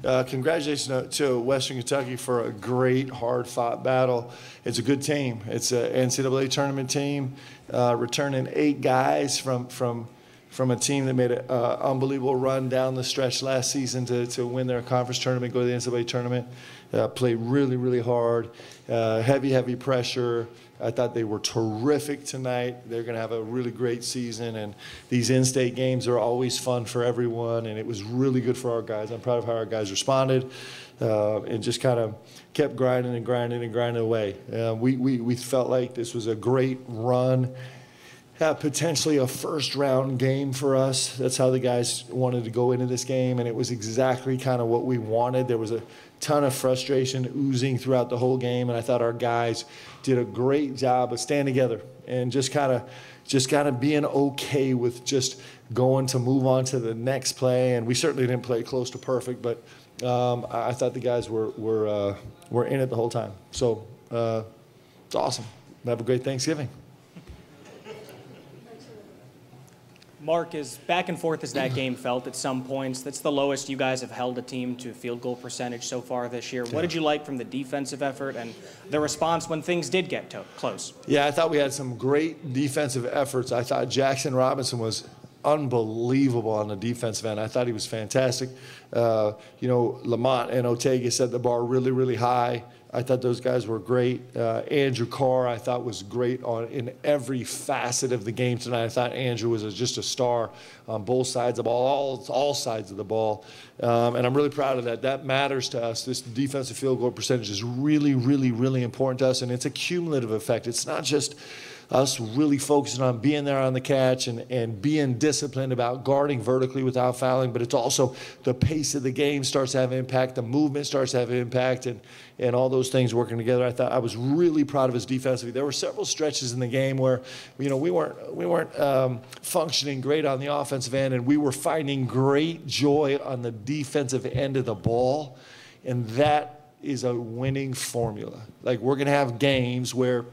Congratulations to Western Kentucky for a great, hard-fought battle. It's a good team. It's an NCAA tournament team, returning 8 guys from a team that made an unbelievable run down the stretch last season to win their conference tournament, go to the NCAA tournament. Played really, really hard, heavy pressure. I thought they were terrific tonight. They're going to have a really great season, and these in-state games are always fun for everyone, and it was really good for our guys. I'm proud of how our guys responded and just kind of kept grinding away. We felt like this was a great run, potentially a first-round game for us. That's how the guys wanted to go into this game, and it was exactly kind of what we wanted. There was a ton of frustration oozing throughout the whole game, and I thought our guys did a great job of staying together and just kind of being okay with just going to move on to the next play. And we certainly didn't play close to perfect, but I thought the guys were in it the whole time. So it's awesome. Have a great Thanksgiving. Mark, as back and forth as that game felt at some points, that's the lowest you guys have held a team to field goal percentage so far this year. What did you like from the defensive effort and the response when things did get close? Yeah, I thought we had some great defensive efforts. I thought Jackson Robinson was unbelievable on the defensive end. I thought he was fantastic. Lamont and Otega set the bar really, really high. I thought those guys were great. Andrew Carr, I thought, was great in every facet of the game tonight. I thought Andrew was just a star on both sides of the ball, all sides of the ball. And I'm really proud of that. That matters to us. This defensive field goal percentage is really, really, really important to us, and it's a cumulative effect. It's not just us really focusing on being there on the catch and being disciplined about guarding vertically without fouling, but it's also the pace of the game starts to have impact, the movement starts to have impact, and all those things working together. I thought I was really proud of us defensively. There were several stretches in the game where we weren't functioning great on the offensive end, and we were finding great joy on the defensive end of the ball, and that is a winning formula. Like, we're going to have games where,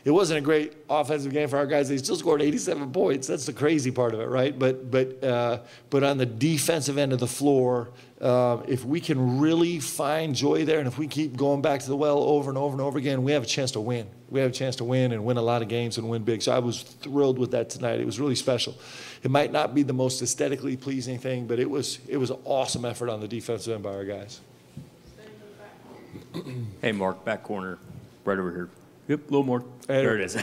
it wasn't a great offensive game for our guys. They still scored 87 points. That's the crazy part of it, right? But on the defensive end of the floor, if we can really find joy there, and if we keep going back to the well over and over and over again, we have a chance to win. We have a chance to win and win a lot of games and win big. So I was thrilled with that tonight. It was really special. It might not be the most aesthetically pleasing thing, but it was an awesome effort on the defensive end by our guys. Hey, Mark, back corner, right over here. Yep, a little more. There it is.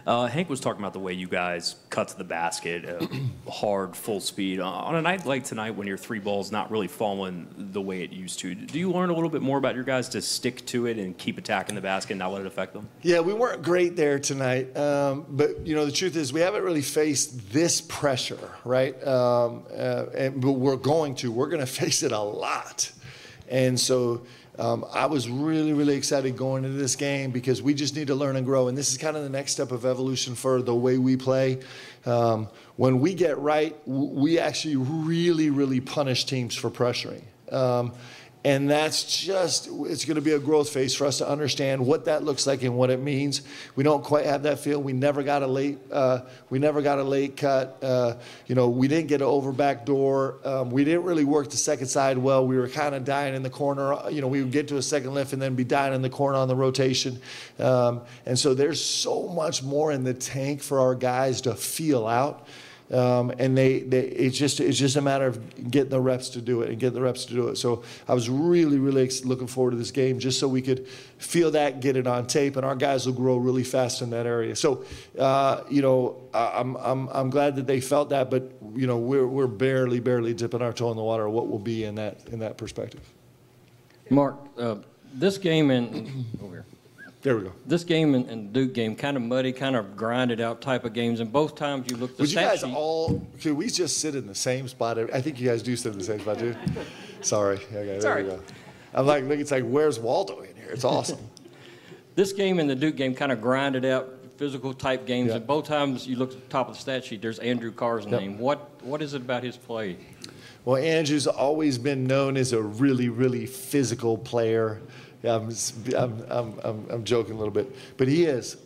Hank was talking about the way you guys cut to the basket, hard, full speed. On a night like tonight when your 3 ball's not really falling the way it used to, do you learn a little bit more about your guys to stick to it and keep attacking the basket and not let it affect them? Yeah, we weren't great there tonight. But, the truth is we haven't really faced this pressure, right? But we're going to face it a lot. And so I was really, really excited going into this game because we just need to learn and grow. And this is kind of the next step of evolution for the way we play. When we get right, we actually really, really punish teams for pressuring. And that's it's going to be a growth phase for us to understand what that looks like and what it means. We don't quite have that feel. We never got a late cut. We didn't get an over back door. We didn't really work the second side well. We were kind of dying in the corner. We would get to a second lift and then be dying in the corner on the rotation. And so there's so much more in the tank for our guys to feel out. And it's just a matter of getting the reps to do it. So I was really, really looking forward to this game just so we could feel that, get it on tape, and our guys will grow really fast in that area. So, I'm glad that they felt that, but we're barely dipping our toe in the water. What will be in that perspective? Mark, this game over here. There we go. This game and Duke game, kind of muddy, kind of grinded out type of games, and both times you looked at the stat sheet. Could we just sit in the same spot? I think you guys do sit in the same spot, too. Sorry. Okay, there we go. I'm like, look, it's like, where's Waldo in here? It's awesome. This game and the Duke game kind of grinded out physical type games, and both times you look at the top of the stat sheet, there's Andrew Carr's name. What is it about his play? Well, Andrew's always been known as a really, really physical player. Yeah, I'm joking a little bit, but he is.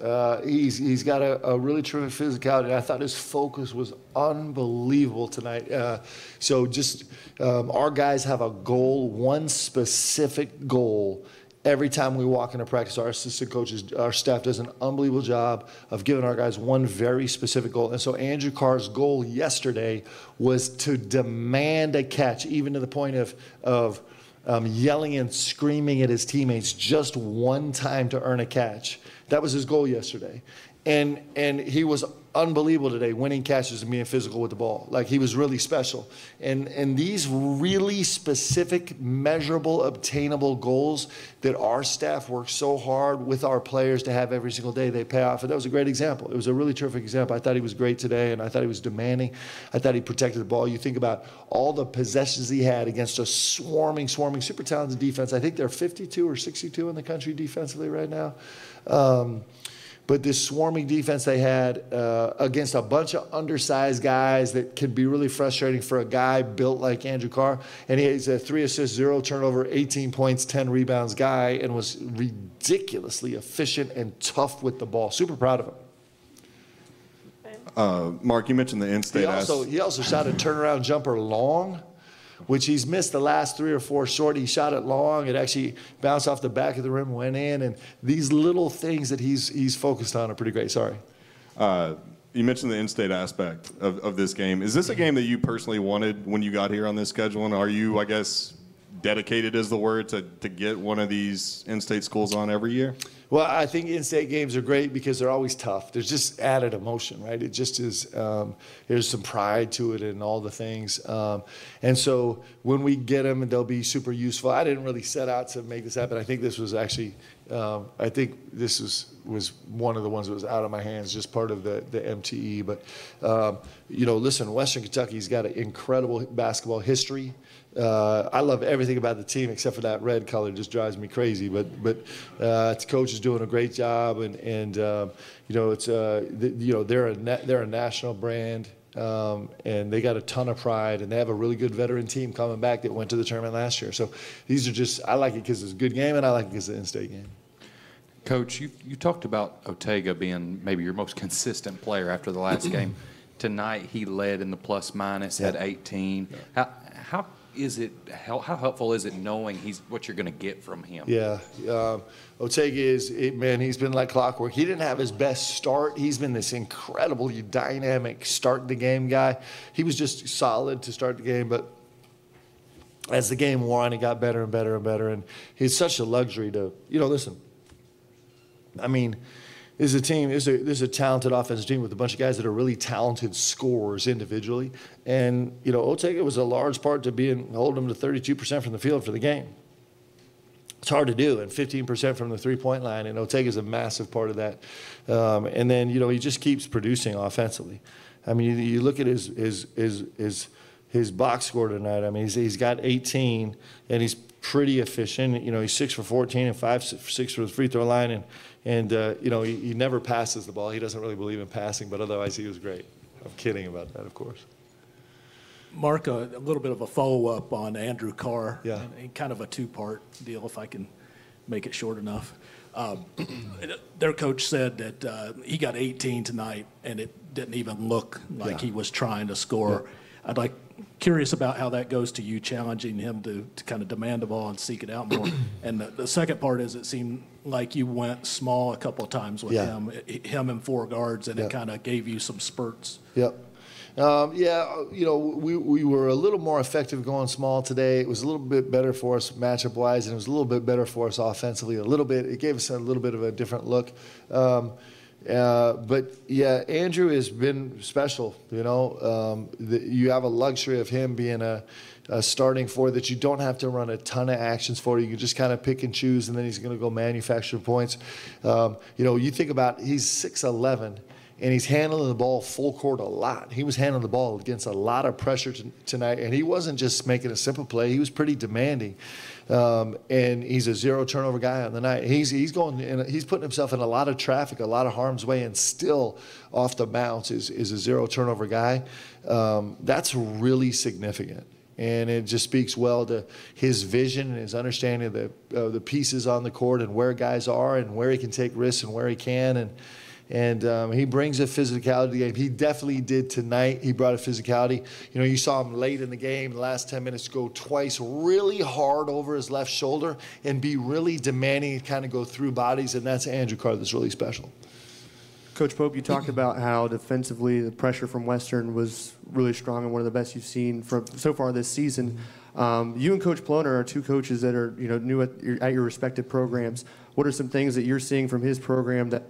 He's got a really terrific physicality. I thought his focus was unbelievable tonight. So just our guys have a goal, one specific goal. Every time we walk into practice, our assistant coaches, our staff does an unbelievable job of giving our guys one very specific goal. And so Andrew Carr's goal yesterday was to demand a catch, even to the point of yelling and screaming at his teammates just one time to earn a catch. That was his goal yesterday. And he was unbelievable today, winning catches and being physical with the ball. Like, he was really special. And these really specific, measurable, obtainable goals that our staff works so hard with our players to have every single day, they pay off. And that was a great example. It was a really terrific example. I thought he was great today, and I thought he was demanding. I thought he protected the ball. You think about all the possessions he had against a swarming, super talented defense. I think they're 52 or 62 in the country defensively right now. But this swarming defense they had against a bunch of undersized guys that could be really frustrating for a guy built like Andrew Carr. And he's a 3 assists, 0 turnover, 18 points, 10 rebounds guy, and was ridiculously efficient and tough with the ball. Super proud of him. Mark, you mentioned the in-state. He also shot a turnaround jumper long, which he's missed the last 3 or 4 short. He shot it long. It actually bounced off the back of the rim, went in. And these little things that he's focused on are pretty great. Sorry. You mentioned the in-state aspect of this game. Is this a game that you personally wanted when you got here on this schedule? And are you, I guess, dedicated is the word to get one of these in-state schools on every year? Well, I think in-state games are great because they're always tough. There's just added emotion, right? It just is, there's some pride to it and all the things. And so when we get them, they'll be super useful. I didn't really set out to make this happen. I think this was actually, I think this was one of the ones that was out of my hands, just part of the MTE. But, you know, listen, Western Kentucky's got an incredible basketball history. I love everything about the team except for that red color. It just drives me crazy. But the coach is doing a great job, and you know, it's you know, they're a national brand, and they got a ton of pride, and they have a really good veteran team coming back that went to the tournament last year. So these are just, I like it because it's a good game, and I like it because it's an in-state game. Coach, you talked about Ortega being maybe your most consistent player after the last game. Tonight he led in the plus-minus at 18. How helpful is it knowing what you're going to get from him? Yeah, Ortega man, he's been like clockwork. He didn't have his best start. He's been this incredibly dynamic start the game guy. He was just solid to start the game, but as the game wore on, he got better and better and better. And it's such a luxury to, you know, listen, I mean, this is a team, this is a talented offensive team with a bunch of guys that are really talented scorers individually. And, you know, Ortega was a large part to holding them to 32% from the field for the game. It's hard to do, and 15% from the three-point line, and Ortega's a massive part of that. And then, you know, he just keeps producing offensively. I mean, you look at his box score tonight. I mean, he's got 18, and he's pretty efficient. You know, he's 6 for 14 and 5 for 6 for the free throw line, and you know, he never passes the ball. He doesn't really believe in passing, but otherwise he was great. I'm kidding about that, of course. Mark, a little bit of a follow-up on Andrew Carr. Yeah. And kind of a two-part deal, if I can make it short enough. Their coach said that he got 18 tonight, and it didn't even look like he was trying to score. Yeah. Curious about how that goes to you, challenging him to kind of demand the ball and seek it out more. And the second part is, it seemed like you went small a couple of times with him and 4 guards, and it kind of gave you some spurts. Yep. Yeah, you know, we were a little more effective going small today. It was a little bit better for us matchup-wise, and it was a little bit better for us offensively. A little bit. It gave us a little bit of a different look. But yeah, Andrew has been special. You know, you have a luxury of him being a starting forward that you don't have to run a ton of actions for. You can just kind of pick and choose, and then he's going to go manufacture points. You know, you think about, he's 6'11", and he's handling the ball full court a lot. He was handling the ball against a lot of pressure tonight, and he wasn't just making a simple play. He was pretty demanding. And he's a 0 turnover guy on the night. He's putting himself in a lot of traffic, a lot of harm's way, and still off the bounce is a 0 turnover guy. That's really significant. And it just speaks well to his vision and his understanding of the pieces on the court and where guys are and where he can take risks and where he can. And he brings a physicality to the game. He definitely did tonight. He brought a physicality. You know, you saw him late in the game, the last 10 minutes, go twice really hard over his left shoulder and be really demanding and kind of go through bodies, and that's Andrew Carr that's really special. Coach Pope, you talked about how defensively the pressure from Western was really strong and one of the best you've seen from so far this season. You and Coach Ploner are two coaches that are new at your respective programs. What are some things that you're seeing from his program that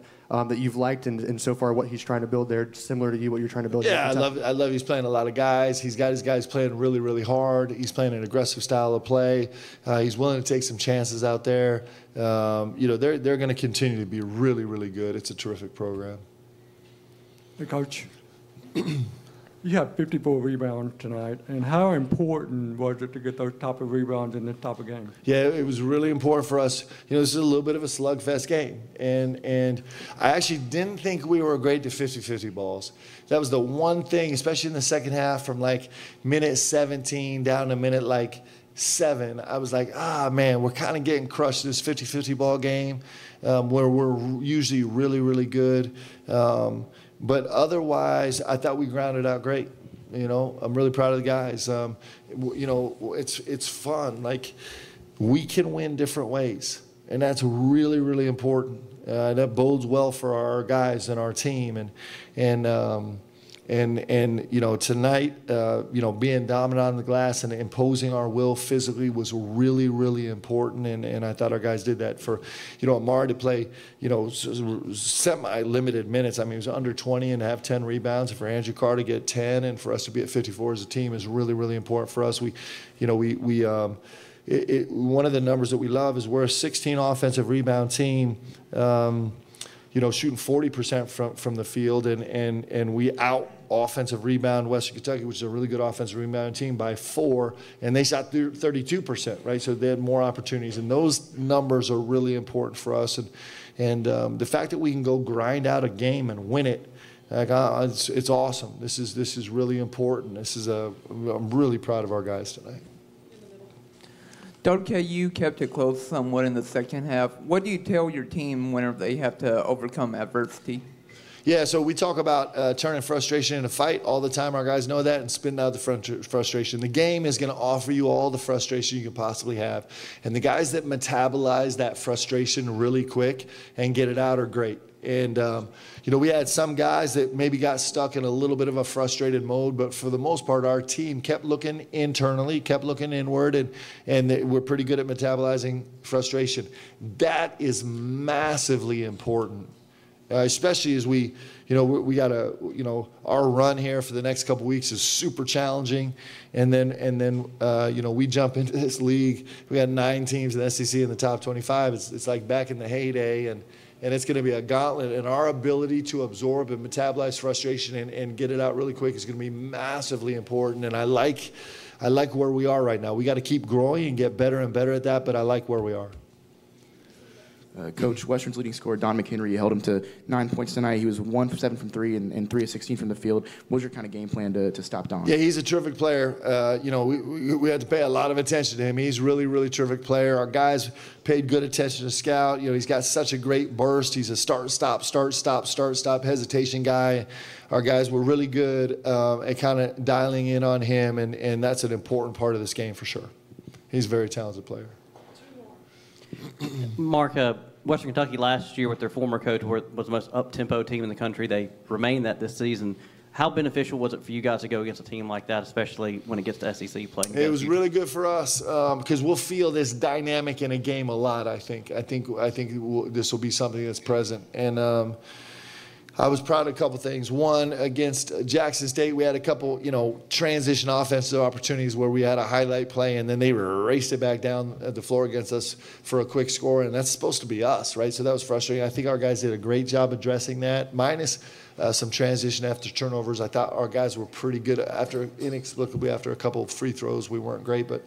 you've liked and so far what he's trying to build there, similar to you, what you're trying to build? Yeah, I love he's playing a lot of guys. He's got his guys playing really, really hard. He's playing an aggressive style of play. He's willing to take some chances out there. They're going to continue to be really, really good. It's a terrific program. Hey, Coach, you had 54 rebounds tonight, and how important was it to get those type of rebounds in this type of game? Yeah, it was really important for us. This is a little bit of a slugfest game, and I actually didn't think we were great to 50-50 balls. That was the one thing, especially in the second half, from like minute 17 down to minute 7. I was like, man, we're kind of getting crushed in this 50-50 ball game, where we're usually really, really good. But otherwise, I thought we grounded out great. I'm really proud of the guys. It's fun. Like, we can win different ways, and that's really, really important. That bodes well for our guys and our team. And tonight, being dominant on the glass and imposing our will physically was really, really important. And I thought our guys did that. For, Amar to play, semi-limited minutes. I mean, he was under 20 and have 10 rebounds. And for Andrew Carr to get 10 and for us to be at 54 as a team is really, really important for us. One of the numbers that we love is we're a 16 offensive rebound team. Shooting 40% from the field, and we out offensive rebound Western Kentucky, which is a really good offensive rebound team, by 4, and they shot 32%, right? So they had more opportunities, and those numbers are really important for us. And the fact that we can go grind out a game and win it, it's awesome. This is really important. I'm really proud of our guys tonight. WKU kept it close somewhat in the second half. What do you tell your team whenever they have to overcome adversity? Yeah, so we talk about turning frustration into fight all the time. Our guys know that, and spitting out the frustration. The game is going to offer you all the frustration you can possibly have. And the guys that metabolize that frustration really quick and get it out are great. And, we had some guys that maybe got stuck in a little bit of a frustrated mode, but for the most part, our team kept looking internally, kept looking inward, and we're pretty good at metabolizing frustration. That is massively important, especially as we got our run here for the next couple weeks is super challenging. And then we jump into this league. We got 9 teams in the SEC in the top 25. It's like back in the heyday, and it's going to be a gauntlet, and our ability to absorb and metabolize frustration and get it out really quick is going to be massively important. And I like where we are right now. We got to keep growing and get better and better at that, but I like where we are. Coach, Western's leading scorer, Don McHenry, you held him to 9 points tonight. He was 1 for 7 from 3 and 3 of 16 from the field. What was your kind of game plan to stop Don? Yeah, he's a terrific player. We had to pay a lot of attention to him. He's a really, really terrific player. Our guys paid good attention to scout. He's got such a great burst. He's a start, stop hesitation guy. Our guys were really good at kind of dialing in on him, and that's an important part of this game for sure. He's a very talented player. Mark, Western Kentucky last year with their former coach was the most up-tempo team in the country. They remained that this season. How beneficial was it for you guys to go against a team like that, especially when it gets to SEC play? It was really good for us because we'll feel this dynamic in a game a lot, I think. This will be something that's present. And I was proud of a couple things. One, against Jackson State, we had a couple, transition offensive opportunities where we had a highlight play, and then they raced it back down the floor against us for a quick score, and that's supposed to be us, right? So that was frustrating. I think our guys did a great job addressing that, minus some transition after turnovers. I thought our guys were pretty good inexplicably after a couple of free throws. We weren't great, but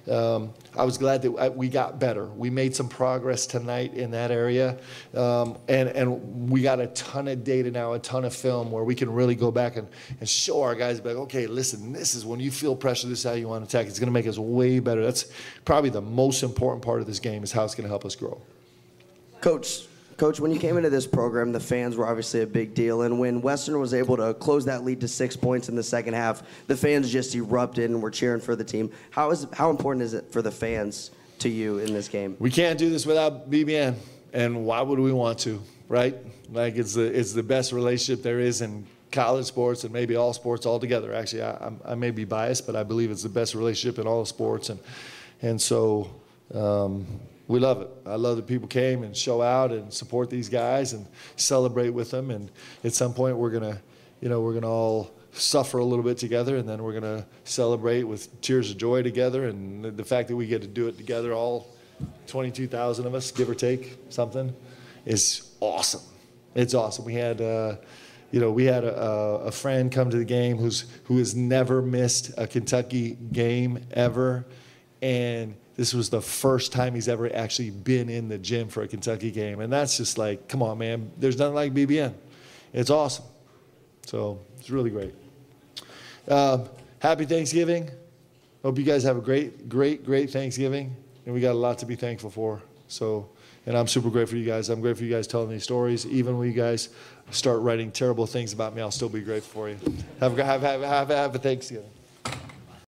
I was glad that we got better. We made some progress tonight in that area, and we got a ton of data now, a ton of film where we can really go back and show our guys, like, okay, listen, this is when you feel pressure, this is how you want to attack. It's going to make us way better. That's probably the most important part of this game, is how it's going to help us grow. Coach, when you came into this program, the fans were obviously a big deal, and when Western was able to close that lead to 6 points in the second half, the fans just erupted and were cheering for the team. How important is it for the fans to you in this game? We can't do this without BBN, and why would we want to, right? Like, it's the best relationship there is in college sports and maybe all sports altogether. Actually, I may be biased, but I believe it's the best relationship in all sports, and so we love it. I love that people came and show out and support these guys and celebrate with them. And at some point, we're gonna all suffer a little bit together, and then we're gonna celebrate with tears of joy together. And the fact that we get to do it together, all 22,000 of us, give or take something, is awesome. It's awesome. We had a friend come to the game who has never missed a Kentucky game ever, and this was the first time he's ever actually been in the gym for a Kentucky game. And that's just like, come on, man. There's nothing like BBN. It's awesome. So it's really great. Happy Thanksgiving. Hope you guys have a great, great, great Thanksgiving. And we got a lot to be thankful for. So, and I'm super grateful for you guys. I'm grateful for you guys telling these stories. Even when you guys start writing terrible things about me, I'll still be grateful for you. Have a Thanksgiving.